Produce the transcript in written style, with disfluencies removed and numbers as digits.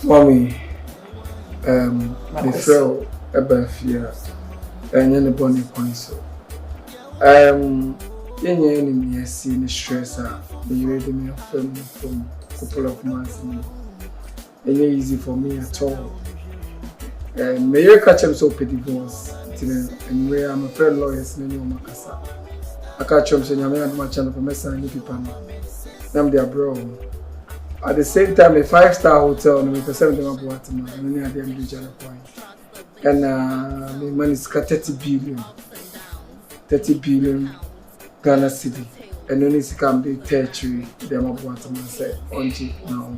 Mommy, the fell about fear and any bonny point so. Any enemy has seen the stress be ready me from a couple of months. It's easy for me at all. May you catch him so pretty divorce. And where I'm a friend lawyers in Makasa. I catch him saying, I'm not much of a mess and people. I'm their bro. At the same time, a 5-star hotel, and we can send them up Guatemala, and then I didn't reach a point. And the money is 30 billion Ghana City. And then it's come the territory, them up Guatemala, say, on now.